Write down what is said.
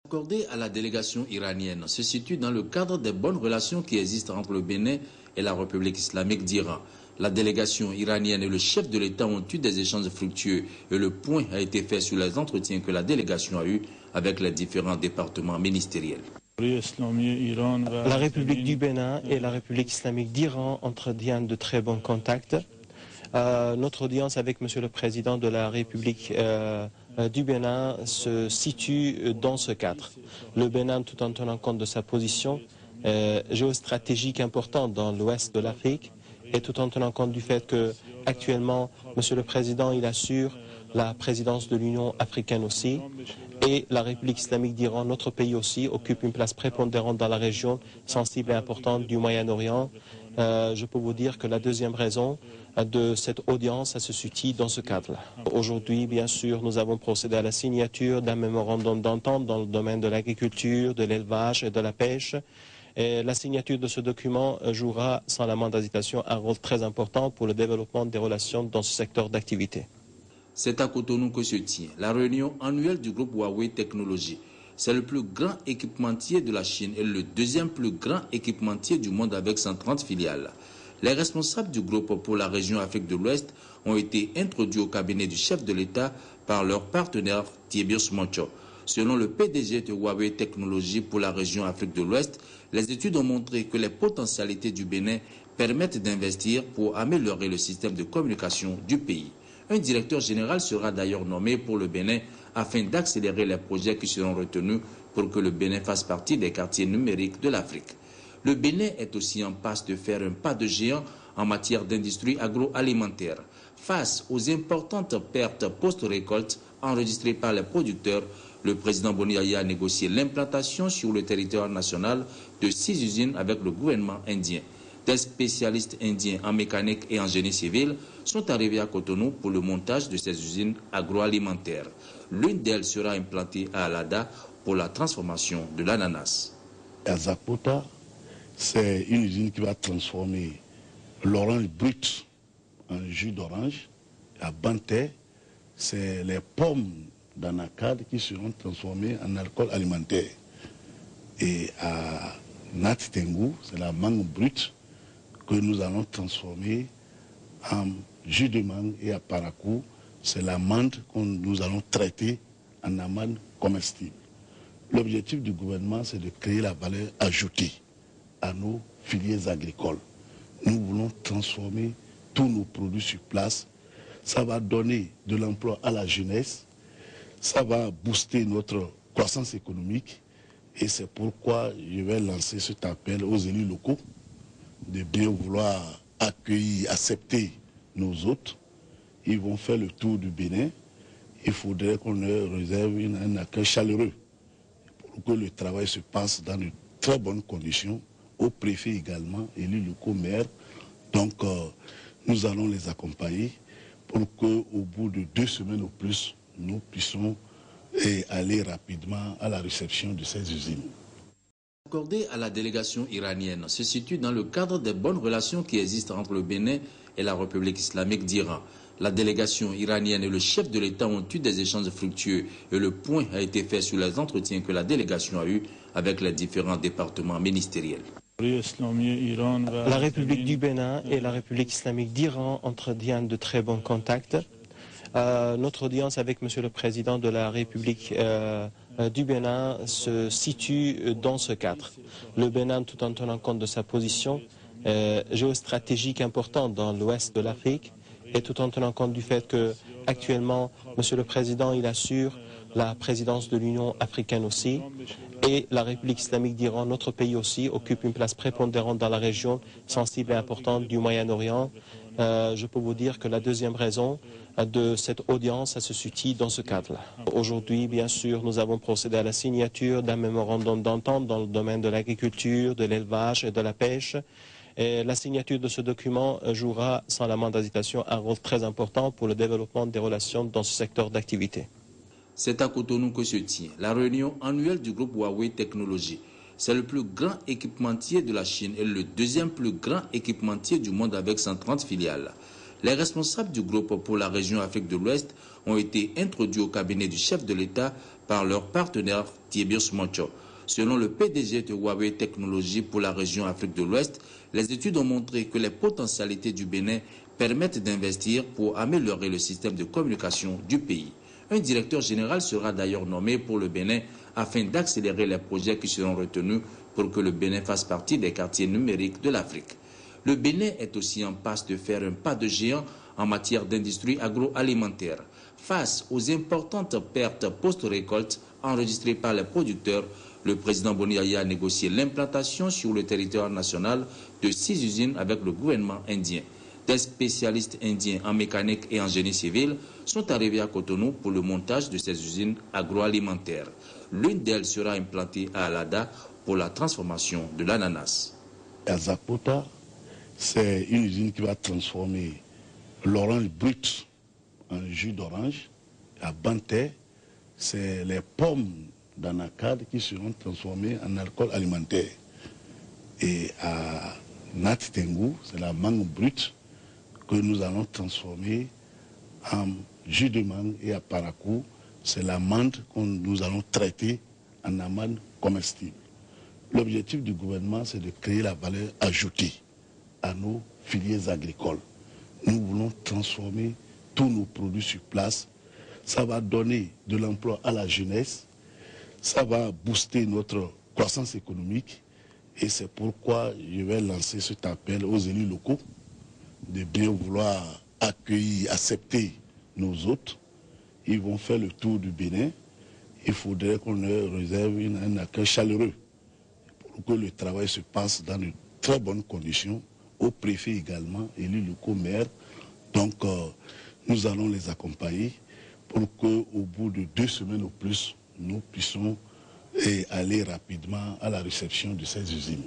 Accordé à la délégation iranienne se situe dans le cadre des bonnes relations qui existent entre le Bénin et la République islamique d'Iran. La délégation iranienne et le chef de l'État ont eu des échanges fructueux et le point a été fait sur les entretiens que la délégation a eus avec les différents départements ministériels. La République du Bénin et la République islamique d'Iran entretiennent de très bons contacts. Notre audience avec Monsieur le Président de la République du Bénin se situe dans ce cadre. Le Bénin, tout en tenant compte de sa position géostratégique importante dans l'ouest de l'Afrique, et tout en tenant compte du fait que actuellement Monsieur le Président il assure la présidence de l'Union africaine aussi, et la République islamique d'Iran, notre pays aussi, occupe une place prépondérante dans la région sensible et importante du Moyen-Orient. Je peux vous dire que la deuxième raison de cette audience se situe dans ce cadre-là. Aujourd'hui, bien sûr, nous avons procédé à la signature d'un mémorandum d'entente dans le domaine de l'agriculture, de l'élevage et de la pêche. Et la signature de ce document jouera, sans la moindre hésitation, un rôle très important pour le développement des relations dans ce secteur d'activité. C'est à Cotonou que se tient la réunion annuelle du groupe Huawei Technologies. C'est le plus grand équipementier de la Chine et le deuxième plus grand équipementier du monde avec 130 filiales. Les responsables du groupe pour la région Afrique de l'Ouest ont été introduits au cabinet du chef de l'État par leur partenaire Thiebius Moncho. Selon le PDG de Huawei Technologies pour la région Afrique de l'Ouest, les études ont montré que les potentialités du Bénin permettent d'investir pour améliorer le système de communication du pays. Un directeur général sera d'ailleurs nommé pour le Bénin afin d'accélérer les projets qui seront retenus pour que le Bénin fasse partie des quartiers numériques de l'Afrique. Le Bénin est aussi en passe de faire un pas de géant en matière d'industrie agroalimentaire. Face aux importantes pertes post-récolte enregistrées par les producteurs, le président Boni Yahya a négocié l'implantation sur le territoire national de 6 usines avec le gouvernement indien. Des spécialistes indiens en mécanique et en génie civil sont arrivés à Cotonou pour le montage de ces usines agroalimentaires. L'une d'elles sera implantée à Alada pour la transformation de l'ananas. À Zapota, c'est une usine qui va transformer l'orange brut en jus d'orange. À Banté, c'est les pommes d'anacade qui seront transformées en alcool alimentaire. Et à Natitengu, c'est la mangue brute que nous allons transformer en jus de mangue, et à Parakou, c'est l'amande que nous allons traiter en amande comestible. L'objectif du gouvernement, c'est de créer la valeur ajoutée à nos filières agricoles. Nous voulons transformer tous nos produits sur place. Ça va donner de l'emploi à la jeunesse, ça va booster notre croissance économique, et c'est pourquoi je vais lancer cet appel aux élus locaux de bien vouloir accueillir, accepter nos hôtes. Ils vont faire le tour du Bénin. Il faudrait qu'on leur réserve un accueil chaleureux pour que le travail se passe dans de très bonnes conditions. Au préfet également, élus locaux, maires. Donc nous allons les accompagner pour qu'au bout de 2 semaines au plus, nous puissions aller rapidement à la réception de ces usines. Accordé à la délégation iranienne se situe dans le cadre des bonnes relations qui existent entre le Bénin et la République islamique d'Iran. La délégation iranienne et le chef de l'État ont eu des échanges fructueux et le point a été fait sur les entretiens que la délégation a eus avec les différents départements ministériels. La République du Bénin et la République islamique d'Iran entretiennent de très bons contacts. Notre audience avec Monsieur le Président de la République du Bénin se situe dans ce cadre. Le Bénin, tout en tenant compte de sa position géostratégique importante dans l'ouest de l'Afrique, et tout en tenant compte du fait que actuellement Monsieur le Président il assure la présidence de l'Union africaine aussi, et la République islamique d'Iran, notre pays aussi, occupe une place prépondérante dans la région sensible et importante du Moyen-Orient. Je peux vous dire que la deuxième raison de cette audience se situe dans ce cadre-là. Aujourd'hui, bien sûr, nous avons procédé à la signature d'un mémorandum d'entente dans le domaine de l'agriculture, de l'élevage et de la pêche. Et la signature de ce document jouera, sans la moindre hésitation, un rôle très important pour le développement des relations dans ce secteur d'activité. C'est à Cotonou que se tient la réunion annuelle du groupe Huawei Technologies. C'est le plus grand équipementier de la Chine et le deuxième plus grand équipementier du monde avec 130 filiales. Les responsables du groupe pour la région Afrique de l'Ouest ont été introduits au cabinet du chef de l'État par leur partenaire Tibios Mocho. Selon le PDG de Huawei Technologies pour la région Afrique de l'Ouest, les études ont montré que les potentialités du Bénin permettent d'investir pour améliorer le système de communication du pays. Un directeur général sera d'ailleurs nommé pour le Bénin afin d'accélérer les projets qui seront retenus pour que le Bénin fasse partie des quartiers numériques de l'Afrique. Le Bénin est aussi en passe de faire un pas de géant en matière d'industrie agroalimentaire. Face aux importantes pertes post-récolte enregistrées par les producteurs, le président Boni Yahya a négocié l'implantation sur le territoire national de 6 usines avec le gouvernement indien. Des spécialistes indiens en mécanique et en génie civil sont arrivés à Cotonou pour le montage de ces usines agroalimentaires. L'une d'elles sera implantée à Alada pour la transformation de l'ananas. À Zapota, c'est une usine qui va transformer l'orange brut en jus d'orange. À Banté, c'est les pommes d'anacarde qui seront transformées en alcool alimentaire. Et à Natitengu, c'est la mangue brute que nous allons transformer en jus de mangue. Et à Parakou, c'est l'amande que nous allons traiter en amande comestible. L'objectif du gouvernement, c'est de créer la valeur ajoutée à nos filières agricoles. Nous voulons transformer tous nos produits sur place. Ça va donner de l'emploi à la jeunesse, ça va booster notre croissance économique et c'est pourquoi je vais lancer cet appel aux élus locaux de bien vouloir accueillir, accepter nos hôtes. Ils vont faire le tour du Bénin. Il faudrait qu'on leur réserve un accueil chaleureux pour que le travail se passe dans de très bonnes conditions. Au préfet également, élus locaux, maires. Donc nous allons les accompagner pour qu'au bout de 2 semaines au plus, nous puissions aller rapidement à la réception de ces usines.